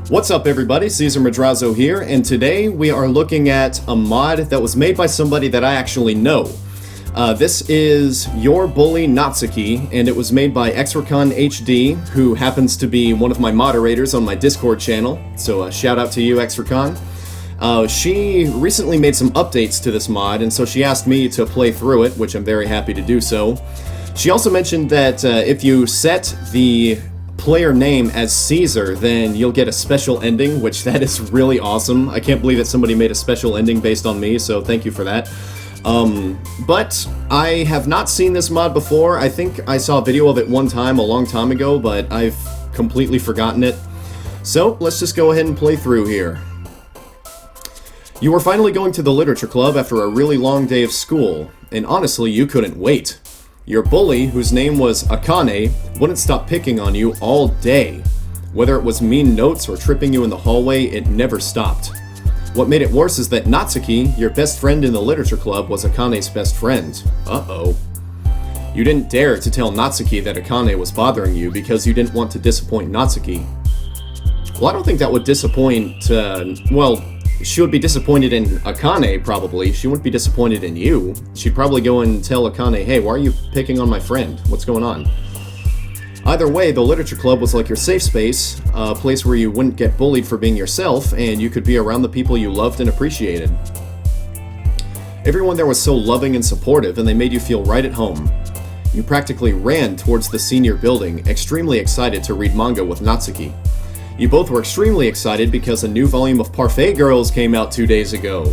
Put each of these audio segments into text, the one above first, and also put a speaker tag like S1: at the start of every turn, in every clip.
S1: What's up everybody, Caesar Madrazo here, and today we are looking at a mod that was made by somebody that I actually know. This is Your Bully Natsuki, and it was made by XRakanHD, who happens to be one of my moderators on my Discord channel, so shout out to you, XRakan. She recently made some updates to this mod, and so she asked me to play through it, which I'm very happy to do so. She also mentioned that if you set the player name as Caesar, then you'll get a special ending, which that is really awesome. I can't believe that somebody made a special ending based on me, so thank you for that. But I have not seen this mod before. I think I saw a video of it one time a long time ago, but I've completely forgotten it. So let's just go ahead and play through here. You were finally going to the literature club after a really long day of school, and honestly you couldn't wait. Your bully, whose name was Akane, wouldn't stop picking on you all day. Whether it was mean notes or tripping you in the hallway, it never stopped. What made it worse is that Natsuki, your best friend in the literature club, was Akane's best friend. Uh-oh. You didn't dare to tell Natsuki that Akane was bothering you because you didn't want to disappoint Natsuki. Well, I don't think that would disappoint, well, she would be disappointed in Akane, probably. She wouldn't be disappointed in you. She'd probably go and tell Akane, hey, why are you picking on my friend? What's going on? Either way, the literature club was like your safe space, a place where you wouldn't get bullied for being yourself, and you could be around the people you loved and appreciated. Everyone there was so loving and supportive, and they made you feel right at home. You practically ran towards the senior building, extremely excited to read manga with Natsuki. You both were extremely excited because a new volume of Parfait Girls came out 2 days ago.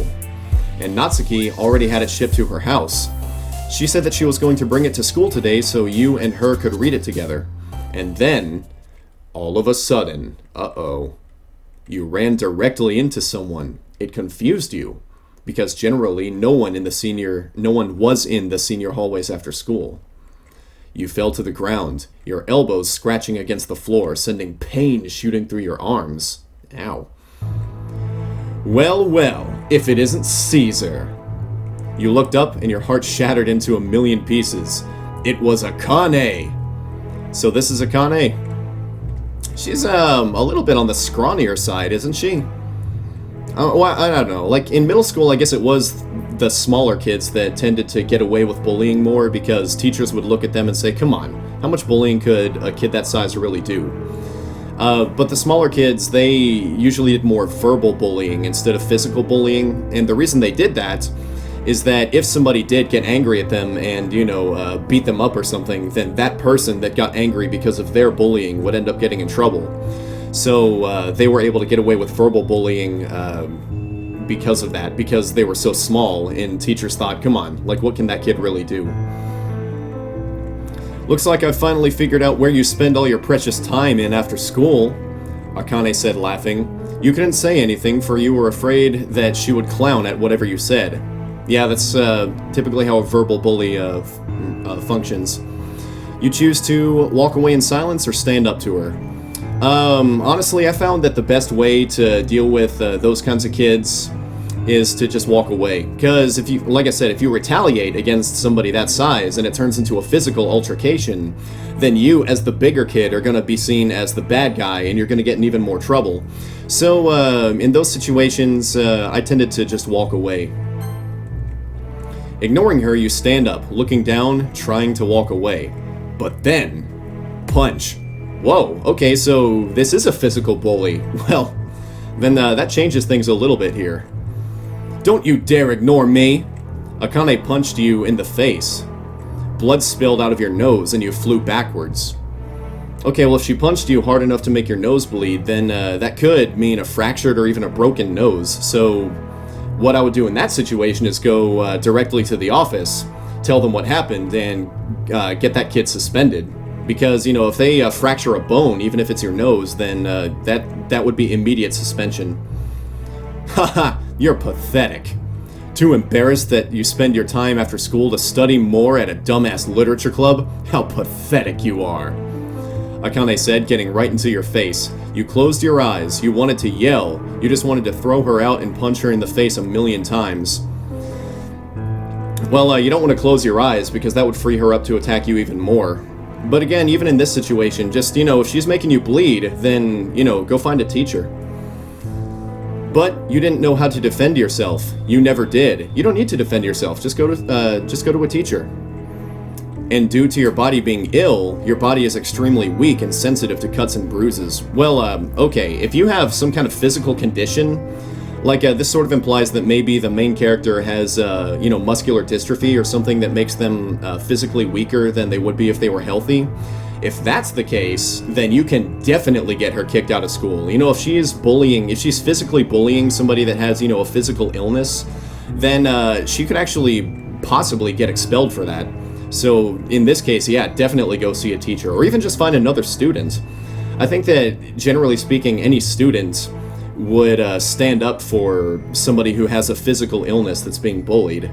S1: And Natsuki already had it shipped to her house. She said that she was going to bring it to school today so you and her could read it together. And then, all of a sudden, uh-oh, you ran directly into someone. It confused you, because generally no one was in the senior hallways after school. You fell to the ground, your elbows scratching against the floor, sending pain shooting through your arms. Ow. Well, well, if it isn't Caesar. You looked up and your heart shattered into a million pieces. It was Akane. So this is Akane. She's a little bit on the scrawnier side, isn't she? Well, I don't know. Like in middle school, I guess it was the smaller kids that tended to get away with bullying more because teachers would look at them and say, come on, how much bullying could a kid that size really do? But the smaller kids, they usually did more verbal bullying instead of physical bullying, and the reason they did that is that if somebody did get angry at them and, you know, beat them up or something, then that person that got angry because of their bullying would end up getting in trouble. So they were able to get away with verbal bullying because of that, because they were so small, and teachers thought, come on, like what can that kid really do? Looks like I've finally figured out where you spend all your precious time in after school, Akane said, laughing. You couldn't say anything, for you were afraid that she would clown at whatever you said. Yeah, that's typically how a verbal bully functions. You choose to walk away in silence or stand up to her. Honestly, I found that the best way to deal with those kinds of kids is to just walk away. Because if you, like I said, if you retaliate against somebody that size and it turns into a physical altercation, then you, as the bigger kid, are going to be seen as the bad guy and you're going to get in even more trouble. So, in those situations, I tended to just walk away. Ignoring her, you stand up, looking down, trying to walk away. But then, punch. Whoa, okay, so this is a physical bully. Well, then that changes things a little bit here. Don't you dare ignore me! Akane punched you in the face. Blood spilled out of your nose and you flew backwards. Okay, well if she punched you hard enough to make your nose bleed, then that could mean a fractured or even a broken nose. So what I would do in that situation is go directly to the office, tell them what happened, and get that kid suspended. Because, you know, if they fracture a bone, even if it's your nose, then that would be immediate suspension. Haha, you're pathetic. Too embarrassed that you spend your time after school to study more at a dumbass literature club? How pathetic you are. Akane said, getting right into your face. You closed your eyes, you wanted to yell, you just wanted to throw her out and punch her in the face 1,000,000 times. Well, you don't want to close your eyes because that would free her up to attack you even more. But again, even in this situation, just, you know, if she's making you bleed, then, you know, go find a teacher. But you didn't know how to defend yourself. You never did. You don't need to defend yourself. Just go to a teacher. And due to your body being ill, your body is extremely weak and sensitive to cuts and bruises. Well, okay, if you have some kind of physical condition, like this sort of implies that maybe the main character has, you know, muscular dystrophy or something that makes them physically weaker than they would be if they were healthy. If that's the case, then you can definitely get her kicked out of school. You know, if she's physically bullying somebody that has, you know, a physical illness, then she could actually possibly get expelled for that. So in this case, yeah, definitely go see a teacher, or even just find another student. I think that, generally speaking, any student would stand up for somebody who has a physical illness that's being bullied.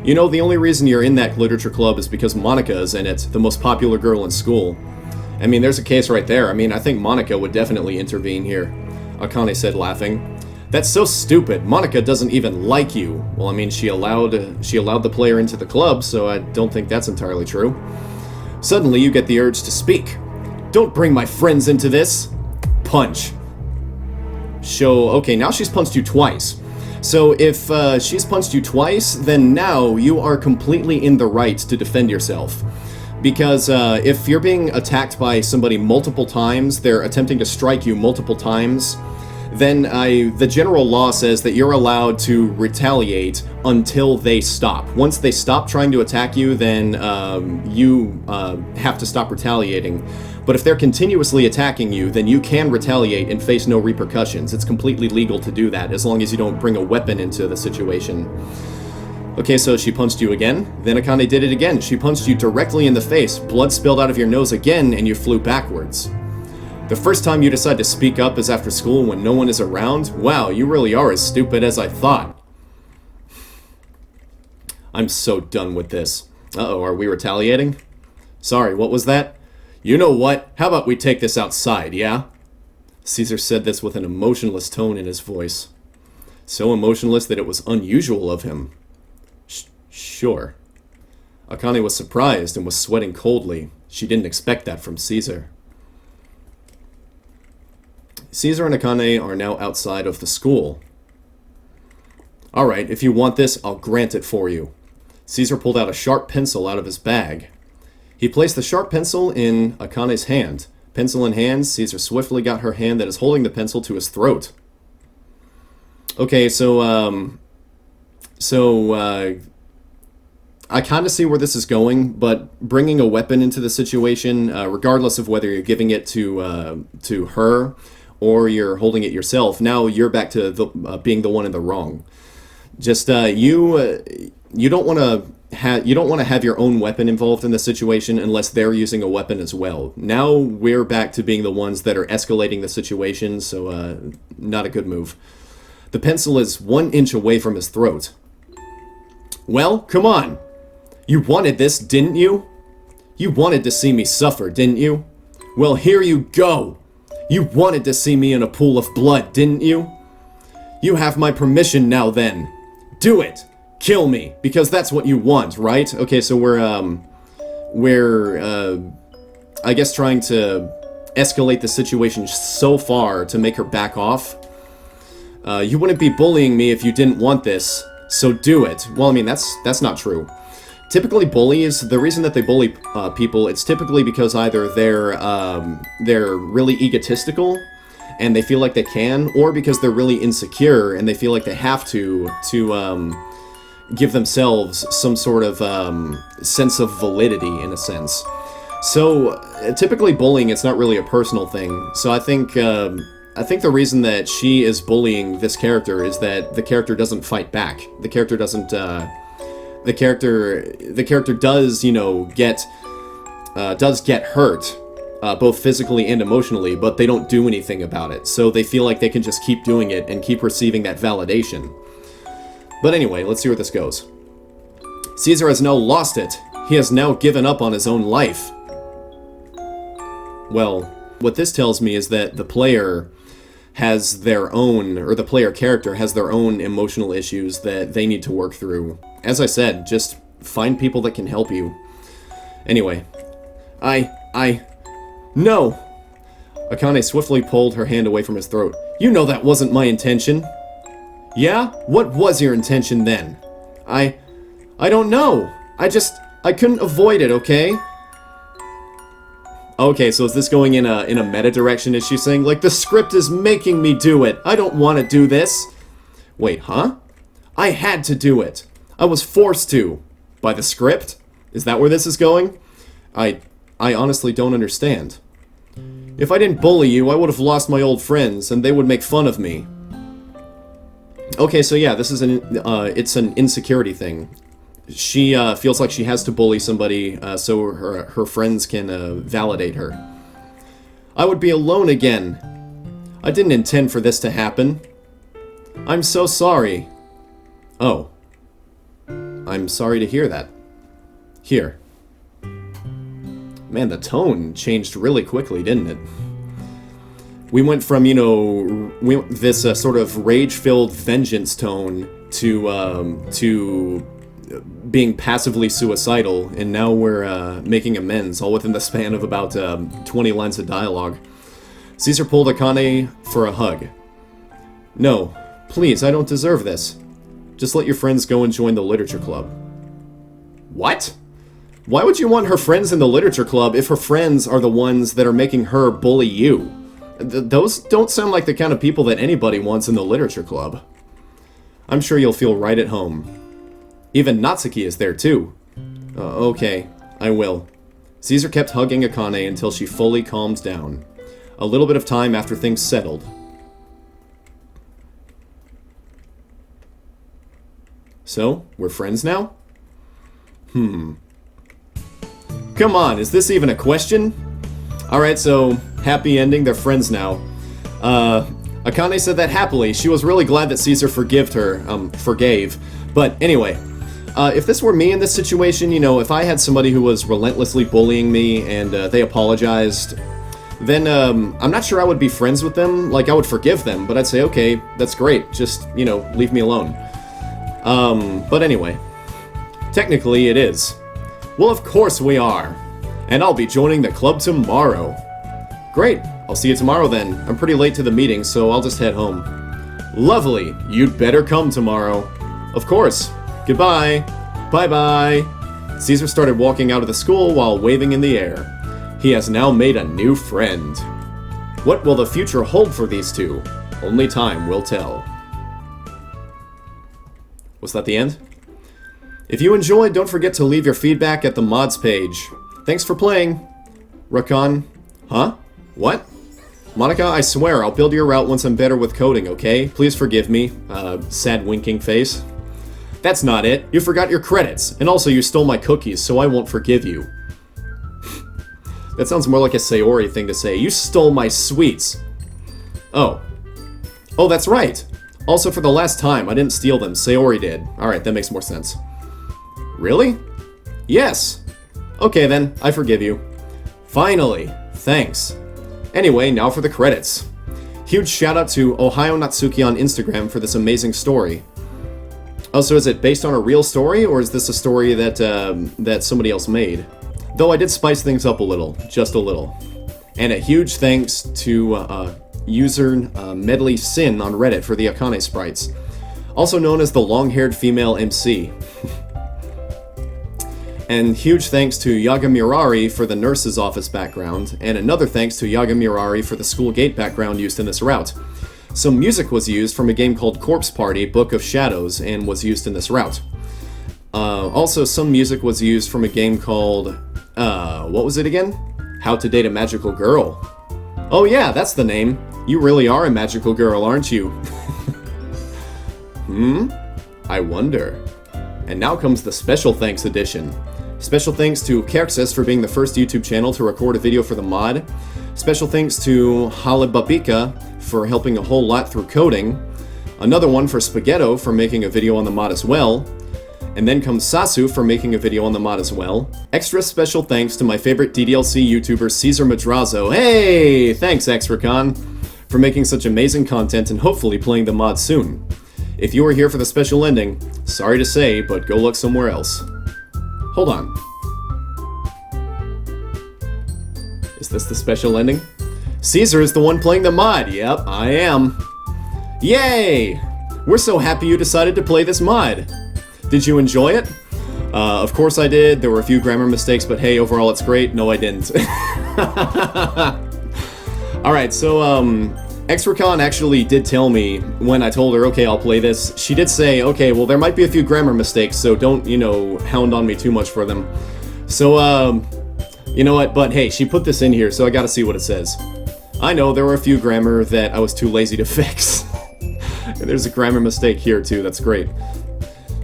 S1: You know, the only reason you're in that literature club is because Monica is in it, the most popular girl in school. I mean, there's a case right there. I mean, I think Monica would definitely intervene here, Akane said, laughing. That's so stupid. Monica doesn't even like you. Well, I mean, she allowed the player into the club, so I don't think that's entirely true. Suddenly, you get the urge to speak. Don't bring my friends into this. Punch. Okay, now she's punched you twice. So if she's punched you twice, then now you are completely in the right to defend yourself. Because if you're being attacked by somebody multiple times, they're attempting to strike you multiple times, then the general law says that you're allowed to retaliate until they stop. Once they stop trying to attack you, then you have to stop retaliating. But if they're continuously attacking you, then you can retaliate and face no repercussions. It's completely legal to do that, as long as you don't bring a weapon into the situation. Okay, so she punched you again. Then Akane did it again. She punched you directly in the face. Blood spilled out of your nose again, and you flew backwards. The first time you decide to speak up is after school when no one is around? Wow, you really are as stupid as I thought. I'm so done with this. Uh-oh, are we retaliating? Sorry, what was that? You know what? How about we take this outside, yeah? Caesar said this with an emotionless tone in his voice. So emotionless that it was unusual of him. Sure. Akane was surprised and was sweating coldly. She didn't expect that from Caesar. Caesar and Akane are now outside of the school. Alright, if you want this, I'll grant it for you. Caesar pulled out a sharp pencil out of his bag. He placed the sharp pencil in Akane's hand. Pencil in hand, Caesar swiftly got her hand that is holding the pencil to his throat. Okay, so I kind of see where this is going, but bringing a weapon into the situation, regardless of whether you're giving it to her or you're holding it yourself, now you're back to being the one in the wrong. Just you don't want to have your own weapon involved in the situation unless they're using a weapon as well. Now we're back to being the ones that are escalating the situation, so not a good move. The pencil is 1 inch away from his throat. Well, come on. You wanted this, didn't you? You wanted to see me suffer, didn't you? Well, here you go. You wanted to see me in a pool of blood, didn't you? You have my permission now then. Do it. Kill me, because that's what you want, right? Okay, so we're I guess trying to escalate the situation so far to make her back off. You wouldn't be bullying me if you didn't want this, so do it. Well, I mean, that's not true. Typically bullies, the reason that they bully people, it's typically because either they're really egotistical and they feel like they can, or because they're really insecure and they feel like they have to give themselves some sort of sense of validity, in a sense. So typically bullying, it's not really a personal thing. So I think the reason that she is bullying this character is that the character doesn't fight back. The character doesn't. The character does, you know, get hurt, both physically and emotionally, but they don't do anything about it. So they feel like they can just keep doing it and keep receiving that validation. But anyway, let's see where this goes. Caesar has now lost it. He has now given up on his own life. Well, what this tells me is that the player has their own, or the player character has their own emotional issues that they need to work through. As I said, just find people that can help you. Anyway, no! Akane swiftly pulled her hand away from his throat. You know that wasn't my intention. Yeah? What was your intention then? I don't know. I couldn't avoid it, okay? Okay, so is this going in a meta direction? Is she saying, like, the script is making me do it. I don't want to do this. Wait, huh? I had to do it. I was forced to. By the script? Is that where this is going? I honestly don't understand. If I didn't bully you, I would have lost my old friends, and they would make fun of me. Okay, so yeah, this is it's an insecurity thing. She feels like she has to bully somebody so her friends can validate her. I would be alone again. I didn't intend for this to happen. I'm so sorry. Oh. I'm sorry to hear that. Here. Man, the tone changed really quickly, didn't it? We went from, you know, this sort of rage-filled vengeance tone to being passively suicidal, and now we're making amends, all within the span of about 20 lines of dialogue. Caesar pulled Akane for a hug. No, please, I don't deserve this. Just let your friends go and join the literature club. What? Why would you want her friends in the literature club if her friends are the ones that are making her bully you? Those don't sound like the kind of people that anybody wants in the literature club. I'm sure you'll feel right at home. Even Natsuki is there too. Okay, I will. Caesar kept hugging Akane until she fully calmed down. A little bit of time after things settled. So, we're friends now? Come on, is this even a question? Alright, so, happy ending, they're friends now. Akane said that happily. She was really glad that Caesar forgave. But anyway, if this were me in this situation, you know, if I had somebody who was relentlessly bullying me and they apologized, then I'm not sure I would be friends with them. Like, I would forgive them, but I'd say, okay, that's great, just, you know, leave me alone. But anyway, technically it is. Well, of course we are. And I'll be joining the club tomorrow. Great, I'll see you tomorrow then. I'm pretty late to the meeting, so I'll just head home. Lovely, you'd better come tomorrow. Of course. Goodbye. Bye-bye. Caesar started walking out of the school while waving in the air. He has now made a new friend. What will the future hold for these two? Only time will tell. Was that the end? If you enjoyed, don't forget to leave your feedback at the mods page. Thanks for playing. Rakan. Huh? What? Monica, I swear I'll build your route once I'm better with coding, okay? Please forgive me. Sad winking face. That's not it. You forgot your credits. And also you stole my cookies, so I won't forgive you. That sounds more like a Sayori thing to say. You stole my sweets. Oh. Oh, that's right. Also, for the last time, I didn't steal them. Sayori did. Alright, that makes more sense. Really? Yes. Okay then, I forgive you. Finally. Thanks. Anyway, now for the credits. Huge shout out to Ohio Natsuki on Instagram for this amazing story. Oh, so is it based on a real story, or is this a story that that somebody else made? Though I did spice things up a little, just a little. And a huge thanks to user Medley Sin on Reddit for the Akane sprites. Also known as the long-haired female MC. And huge thanks to Yaga Murari for the nurse's office background, and another thanks to Yaga Murari for the school gate background used in this route. Some music was used from a game called Corpse Party, Book of Shadows, and was used in this route. Also, some music was used from a game called, what was it again? How to Date a Magical Girl. Oh yeah, that's the name. You really are a magical girl, aren't you? I wonder. And now comes the special thanks edition. Special thanks to Kerxes for being the first YouTube channel to record a video for the mod. Special thanks to Halibabika for helping a whole lot through coding. Another one for Spaghetto for making a video on the mod as well. And then comes Sasu for making a video on the mod as well. Extra special thanks to my favorite DDLC YouTuber Caesar Madrazo. Hey! Thanks, XRakan, for making such amazing content and hopefully playing the mod soon. If you were here for the special ending, sorry to say, but go look somewhere else. Hold on. Is this the special ending? Caesar is the one playing the mod. Yep, I am. Yay! We're so happy you decided to play this mod. Did you enjoy it? Of course I did. There were a few grammar mistakes, but hey, overall it's great. No, I didn't. Alright, so, XRakan actually did tell me when I told her, okay, I'll play this. She did say, okay, well, there might be a few grammar mistakes, so don't, you know, hound on me too much for them. So, you know what? But hey, she put this in here, so I gotta see what it says. I know there were a few grammar that I was too lazy to fix. And there's a grammar mistake here, too. That's great.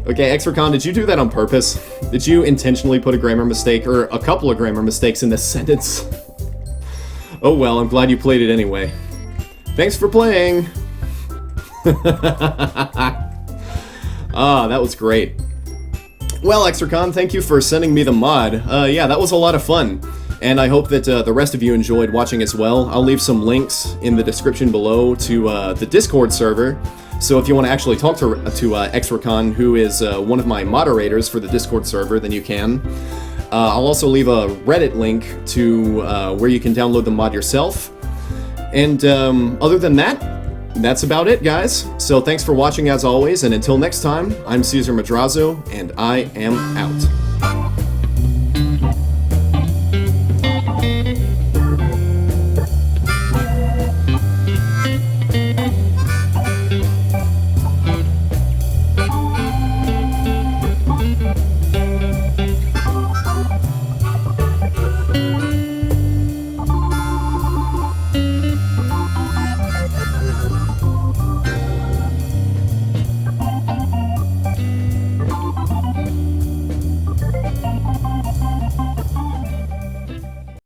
S1: Okay, XRakan, did you do that on purpose? Did you intentionally put a grammar mistake, or a couple of grammar mistakes in this sentence? Oh well, I'm glad you played it anyway. Thanks for playing! Ah, that was great. Well, XRakan, thank you for sending me the mod. Yeah, that was a lot of fun. And I hope that the rest of you enjoyed watching as well. I'll leave some links in the description below to the Discord server. So if you want to actually talk to XRakan, who is one of my moderators for the Discord server, then you can. I'll also leave a Reddit link to where you can download the mod yourself. And other than that, that's about it, guys. So thanks for watching as always, and until next time, I'm Caesar Madrazo, and I am out.